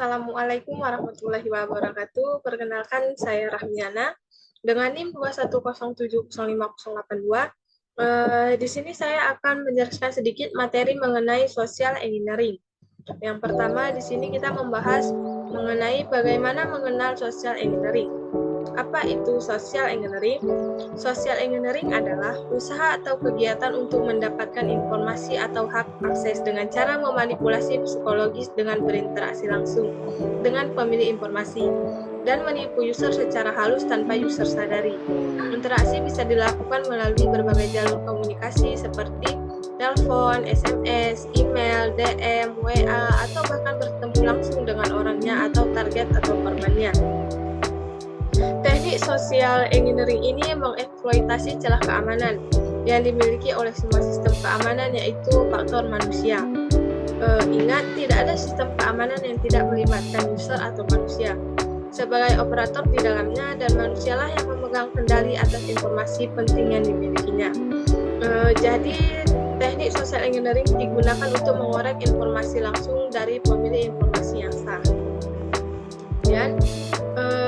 Assalamualaikum warahmatullahi wabarakatuh. Perkenalkan, saya Rahmiana dengan NIM 210705082. Di sini saya akan menjelaskan sedikit materi mengenai social engineering. Yang pertama, di sini kita membahas mengenai bagaimana mengenal social engineering. Apa itu social engineering? Social engineering adalah usaha atau kegiatan untuk mendapatkan informasi atau hak akses dengan cara memanipulasi psikologis dengan berinteraksi langsung dengan pemilik informasi dan menipu user secara halus tanpa user sadari. Interaksi bisa dilakukan melalui berbagai jalur komunikasi seperti telepon, SMS, email, DM, WA, atau bahkan bertemu langsung dengan orangnya atau target atau korbannya. Teknik social engineering ini mengeksploitasi celah keamanan yang dimiliki oleh semua sistem keamanan, yaitu faktor manusia. Ingat, tidak ada sistem keamanan yang tidak melibatkan user atau manusia sebagai operator di dalamnya, dan manusialah yang memegang kendali atas informasi penting yang dimilikinya. Jadi, teknik social engineering digunakan untuk mengorek informasi langsung dari pemilik informasi yang sah. Dan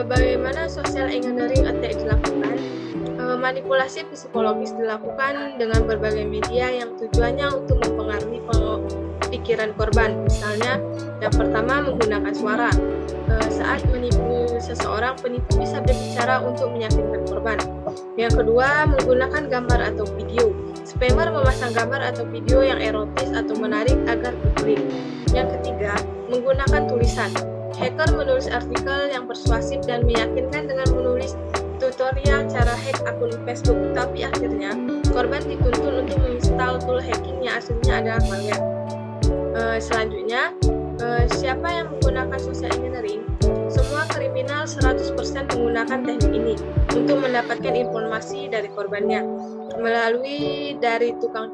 bagaimana social engineering attack dilakukan? Manipulasi psikologis dilakukan dengan berbagai media yang tujuannya untuk mempengaruhi pikiran korban. Misalnya, yang pertama menggunakan suara. Saat menipu seseorang, penipu bisa berbicara untuk meyakinkan korban. Yang kedua, menggunakan gambar atau video. Spammer memasang gambar atau video yang erotis atau menarik agar diklik. Yang ketiga, menggunakan tulisan. Hacker menulis artikel yang persuasif dan meyakinkan dengan menulis tutorial cara hack akun Facebook, tapi akhirnya korban dituntun untuk menginstal tool hacking yang aslinya adalah malware. Selanjutnya, siapa yang menggunakan social engineering? Semua kriminal 100% menggunakan teknik ini untuk mendapatkan informasi dari korbannya, mulai dari tukang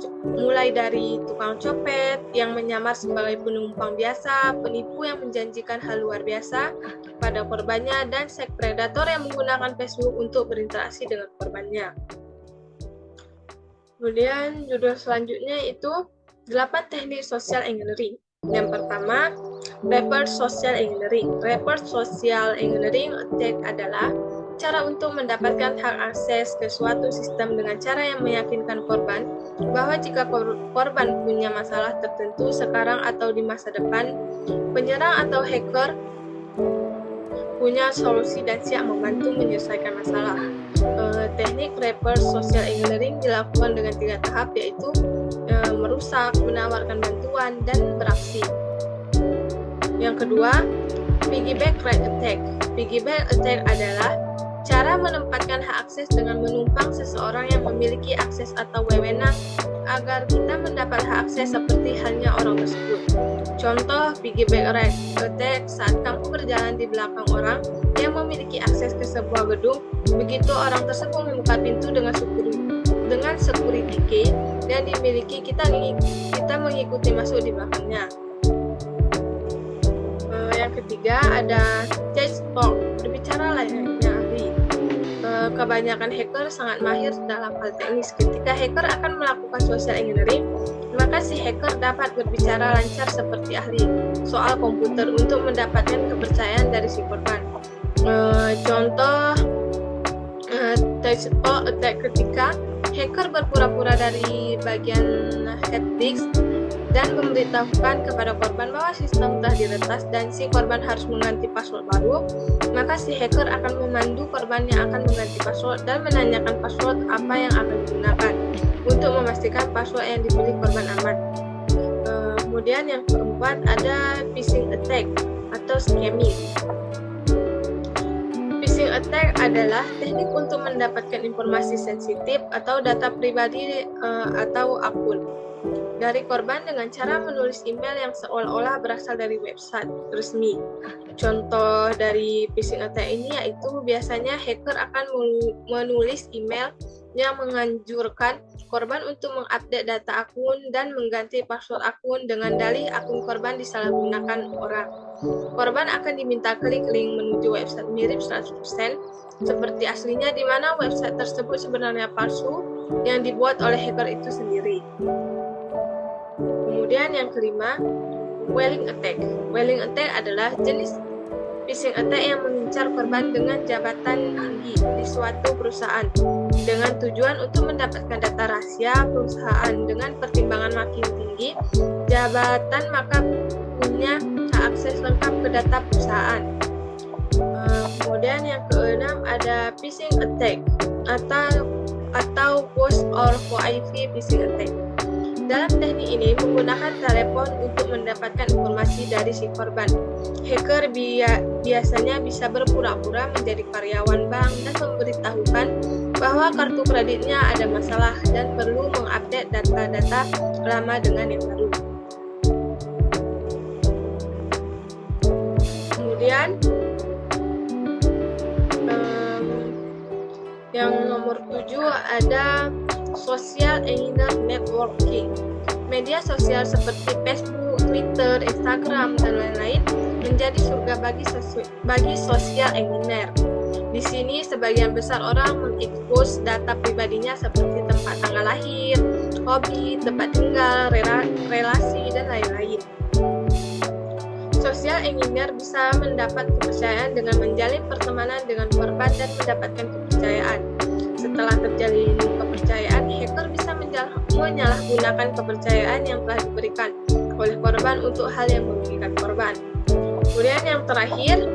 copet yang menyamar sebagai penumpang biasa, penipu yang menjanjikan hal luar biasa pada korbannya, dan seks predator yang menggunakan Facebook untuk berinteraksi dengan korbannya. Kemudian judul selanjutnya itu 8 teknik social engineering. Yang pertama, reverse social engineering. Reverse social engineering attack adalah cara untuk mendapatkan hak akses ke suatu sistem dengan cara yang meyakinkan korban bahwa jika korban punya masalah tertentu sekarang atau di masa depan, penyerang atau hacker punya solusi dan siap membantu menyelesaikan masalah. Teknik reverse social engineering dilakukan dengan 3 tahap, yaitu merusak, menawarkan bantuan, dan beraksi. Yang kedua, piggyback right attack. Piggyback attack adalah cara menempatkan hak akses dengan menumpang seseorang yang memiliki akses atau wewenang agar kita mendapat hak akses seperti halnya orang tersebut. Contoh piggyback right attack saat kamu berjalan di belakang orang yang memiliki akses ke sebuah gedung, begitu orang tersebut membuka pintu dengan security key yang dimiliki, kita mengikuti masuk di belakangnya. Yang ketiga ada TED Talk, berbicara layaknya ahli. Kebanyakan hacker sangat mahir dalam hal teknis. Ketika hacker akan melakukan social engineering, maka si hacker dapat berbicara lancar seperti ahli soal komputer untuk mendapatkan kepercayaan dari si korban. Contoh TED Talk attack ketika hacker berpura-pura dari bagian head disk dan memberitahukan kepada korban bahwa sistem telah diretas dan si korban harus mengganti password baru, maka si hacker akan memandu korban yang akan mengganti password dan menanyakan password apa yang akan digunakan untuk memastikan password yang dipilih korban aman. Kemudian yang keempat ada phishing attack atau scamming. Phishing attack adalah teknik untuk mendapatkan informasi sensitif atau data pribadi atau akun dari korban dengan cara menulis email yang seolah-olah berasal dari website resmi. Contoh dari phishing attack ini yaitu biasanya hacker akan menulis email yang menganjurkan korban untuk mengupdate data akun dan mengganti password akun dengan dalih akun korban disalahgunakan orang. Korban akan diminta klik link menuju website mirip 100% seperti aslinya, di mana website tersebut sebenarnya palsu yang dibuat oleh hacker itu sendiri. Kemudian yang kelima, Whaling attack. Whaling attack adalah jenis phishing attack yang mengincar korban dengan jabatan tinggi di suatu perusahaan dengan tujuan untuk mendapatkan data rahasia perusahaan. Dengan pertimbangan makin tinggi jabatan, maka punya akses lengkap ke data perusahaan. Kemudian yang keenam ada phishing attack atau ghost or VIP phishing attack. Dalam teknik ini menggunakan telepon untuk mendapatkan informasi dari si korban. Hacker biasanya bisa berpura-pura menjadi karyawan bank dan memberitahukan bahwa kartu kreditnya ada masalah dan perlu mengupdate data-data lama dengan yang baru. Kemudian yang nomor 7 ada social engineer networking. Media sosial seperti Facebook, Twitter, Instagram, dan lain-lain menjadi surga bagi social engineer. Di sini sebagian besar orang mengekspos data pribadinya seperti tempat tanggal lahir, hobi, tempat tinggal, relasi, dan lain-lain. Social engineer bisa mendapat kepercayaan dengan menjalin pertemanan dengan korban dan mendapatkan kepercayaan. Setelah terjalin kepercayaan, hacker bisa menyalahgunakan kepercayaan yang telah diberikan oleh korban untuk hal yang merugikan korban. Kemudian yang terakhir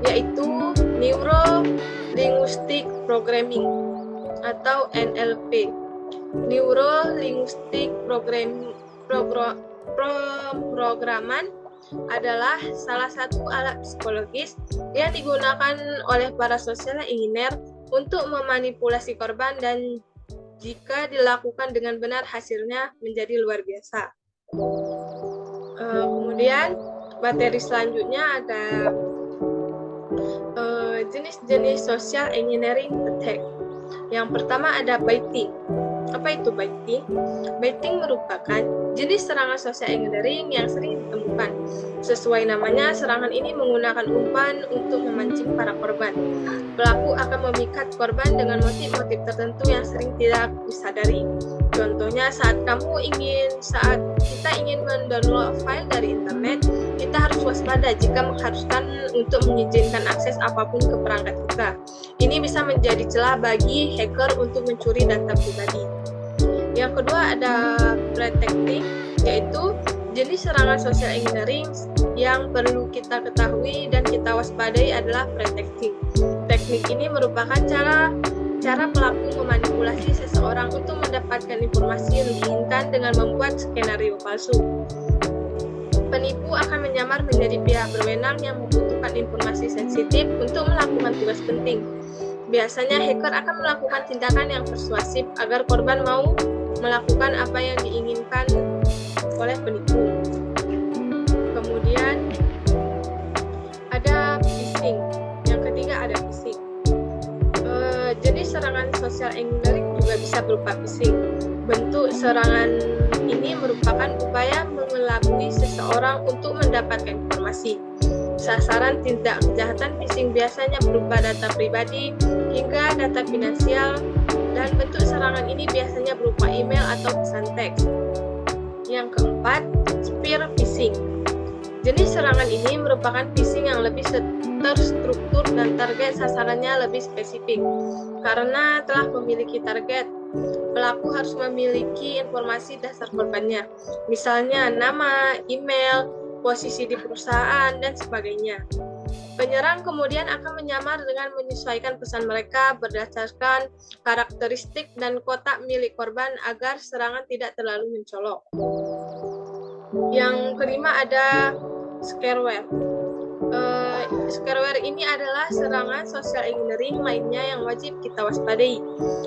yaitu Neuro Linguistic Programming atau NLP. Neuro Linguistic Pemrograman adalah salah satu alat psikologis yang digunakan oleh para social engineer untuk memanipulasi korban, dan jika dilakukan dengan benar hasilnya menjadi luar biasa. Kemudian materi selanjutnya ada jenis-jenis social engineering attack. Yang pertama ada baiting. Apa itu baiting? Baiting merupakan jenis serangan social engineering yang sering ditemukan. Sesuai namanya, serangan ini menggunakan umpan untuk memancing para korban. Pelaku akan memikat korban dengan motif-motif tertentu yang sering tidak disadari. Contohnya saat kita ingin mendownload file dari internet, kita harus waspada jika mengharuskan untuk mengizinkan akses apapun ke perangkat kita. Ini bisa menjadi celah bagi hacker untuk mencuri data pribadi. Yang kedua ada pretexting, yaitu jenis serangan social engineering yang perlu kita ketahui dan kita waspadai adalah pretexting. Teknik ini merupakan cara pelaku memanipulasi seseorang untuk mendapatkan informasi yang diinginkan dengan membuat skenario palsu. Penipu akan menyamar menjadi pihak berwenang yang membutuhkan informasi sensitif untuk melakukan tugas penting. Biasanya hacker akan melakukan tindakan yang persuasif agar korban mau melakukan apa yang diinginkan oleh penipu. Kemudian ada phishing. Yang ketiga ada phishing. Jenis serangan social engineering juga bisa berupa phishing. Bentuk serangan ini merupakan upaya mengelabui seseorang untuk mendapatkan informasi. Sasaran tindak kejahatan phishing biasanya berupa data pribadi hingga data finansial, dan bentuk serangan ini biasanya berupa email atau pesan teks. Yang keempat, spear phishing. Jenis serangan ini merupakan phishing yang lebih terstruktur dan target sasarannya lebih spesifik. Karena telah memiliki target, pelaku harus memiliki informasi dasar korbannya, misalnya nama, email, posisi di perusahaan, dan sebagainya. Penyerang kemudian akan menyamar dengan menyesuaikan pesan mereka berdasarkan karakteristik dan kotak milik korban agar serangan tidak terlalu mencolok. Yang kelima ada scareware. Scareware ini adalah serangan social engineering lainnya yang wajib kita waspadai.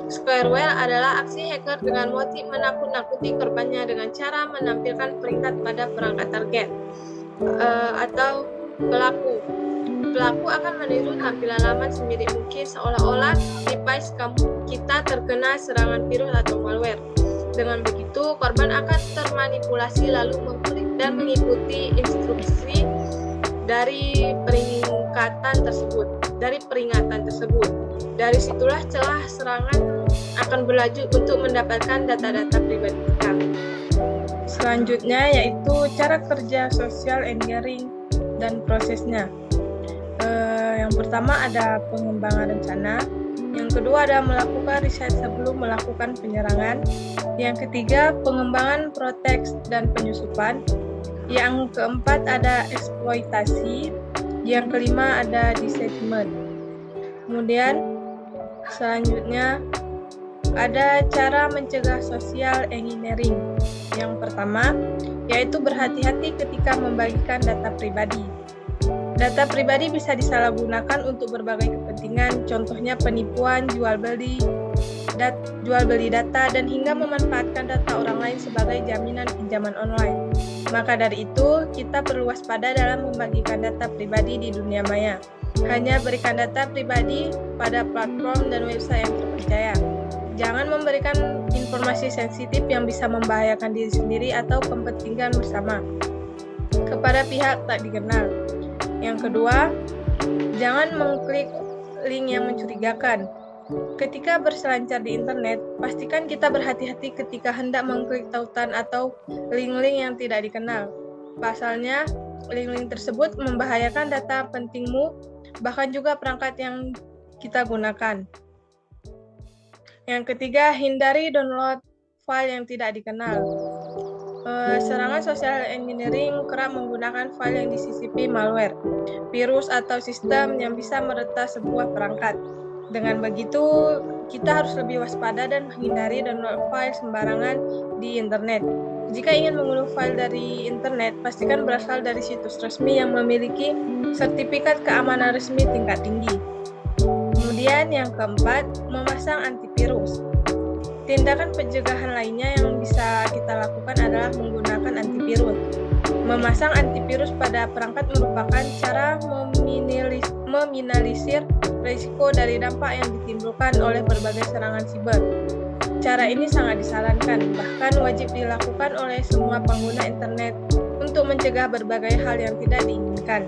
Scareware adalah aksi hacker dengan motif menakut-nakuti korbannya dengan cara menampilkan peringkat pada perangkat target atau pelaku. Pelaku akan meniru tampilan laman semirip mungkin seolah-olah device kita terkena serangan virus atau malware. Dengan begitu, korban akan termanipulasi lalu mengklik dan mengikuti instruksi dari peringatan tersebut. Dari situlah celah serangan akan berlanjut untuk mendapatkan data-data pribadi kita. Selanjutnya yaitu cara kerja social engineering dan prosesnya. Yang pertama ada pengembangan rencana, yang kedua ada melakukan riset sebelum melakukan penyerangan, yang ketiga pengembangan proteks dan penyusupan, yang keempat ada eksploitasi, yang kelima ada deceitment. Kemudian selanjutnya ada cara mencegah social engineering. Yang pertama yaitu berhati-hati ketika membagikan data pribadi. Data pribadi bisa disalahgunakan untuk berbagai kepentingan, contohnya penipuan, jual beli data, dan hingga memanfaatkan data orang lain sebagai jaminan pinjaman online. Maka dari itu, kita perlu waspada dalam membagikan data pribadi di dunia maya. Hanya berikan data pribadi pada platform dan website yang terpercaya. Jangan memberikan informasi sensitif yang bisa membahayakan diri sendiri atau kepentingan bersama kepada pihak tak dikenal. Yang kedua, jangan mengklik link yang mencurigakan. Ketika berselancar di internet, pastikan kita berhati-hati ketika hendak mengklik tautan atau link-link yang tidak dikenal. Pasalnya, link-link tersebut membahayakan data pentingmu, bahkan juga perangkat yang kita gunakan. Yang ketiga, hindari download file yang tidak dikenal. Serangan social engineering kerap menggunakan file yang disisipi malware, virus atau sistem yang bisa meretas sebuah perangkat. Dengan begitu, kita harus lebih waspada dan menghindari download file sembarangan di internet. Jika ingin mengunduh file dari internet, pastikan berasal dari situs resmi yang memiliki sertifikat keamanan resmi tingkat tinggi. Kemudian yang keempat, memasang antivirus. Tindakan pencegahan lainnya yang bisa kita lakukan adalah menggunakan antivirus. Memasang antivirus pada perangkat merupakan cara meminimalisir risiko dari dampak yang ditimbulkan oleh berbagai serangan siber. Cara ini sangat disarankan, bahkan wajib dilakukan oleh semua pengguna internet untuk mencegah berbagai hal yang tidak diinginkan.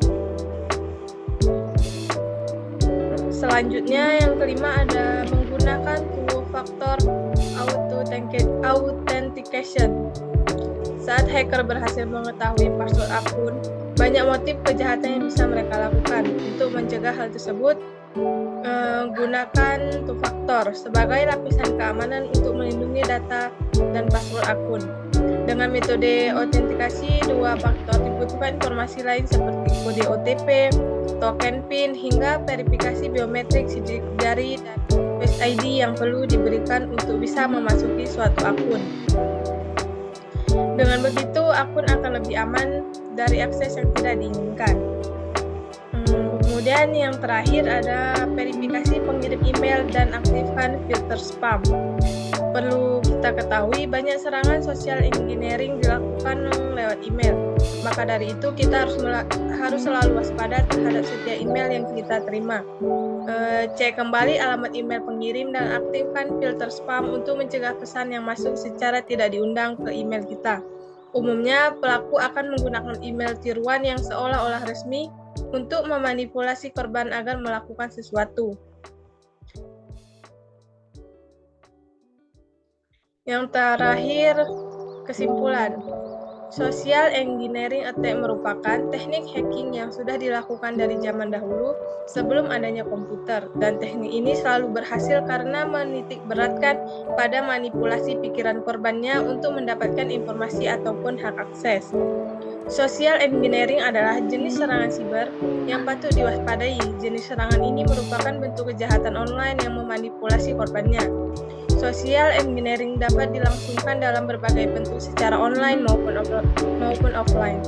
Selanjutnya yang kelima ada menggunakan two-factor authentication. Saat hacker berhasil mengetahui password akun, banyak motif kejahatan yang bisa mereka lakukan. Untuk mencegah hal tersebut, gunakan two-factor sebagai lapisan keamanan untuk melindungi data dan password akun. Dengan metode autentikasi dua faktor dibutuhkan informasi lain seperti kode OTP, token PIN, hingga verifikasi biometrik sidik jari dan Face ID yang perlu diberikan untuk bisa memasuki suatu akun. Dengan begitu, akun akan lebih aman dari akses yang tidak diinginkan. Kemudian yang terakhir ada verifikasi pengirim email dan aktifkan filter spam. Perlu kita ketahui banyak serangan social engineering dilakukan lewat email. Maka dari itu kita harus selalu waspada terhadap setiap email yang kita terima. Cek kembali alamat email pengirim dan aktifkan filter spam untuk mencegah pesan yang masuk secara tidak diundang ke email kita. Umumnya pelaku akan menggunakan email tiruan yang seolah-olah resmi untuk memanipulasi korban agar melakukan sesuatu. Yang terakhir, kesimpulan. Social engineering attack merupakan teknik hacking yang sudah dilakukan dari zaman dahulu sebelum adanya komputer, dan teknik ini selalu berhasil karena menitik beratkan pada manipulasi pikiran korbannya untuk mendapatkan informasi ataupun hak akses. Social engineering adalah jenis serangan siber yang patut diwaspadai. Jenis serangan ini merupakan bentuk kejahatan online yang memanipulasi korbannya. Social engineering dapat dilangsungkan dalam berbagai bentuk secara online maupun offline.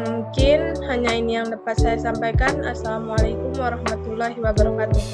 Mungkin hanya ini yang dapat saya sampaikan. Assalamualaikum warahmatullahi wabarakatuh.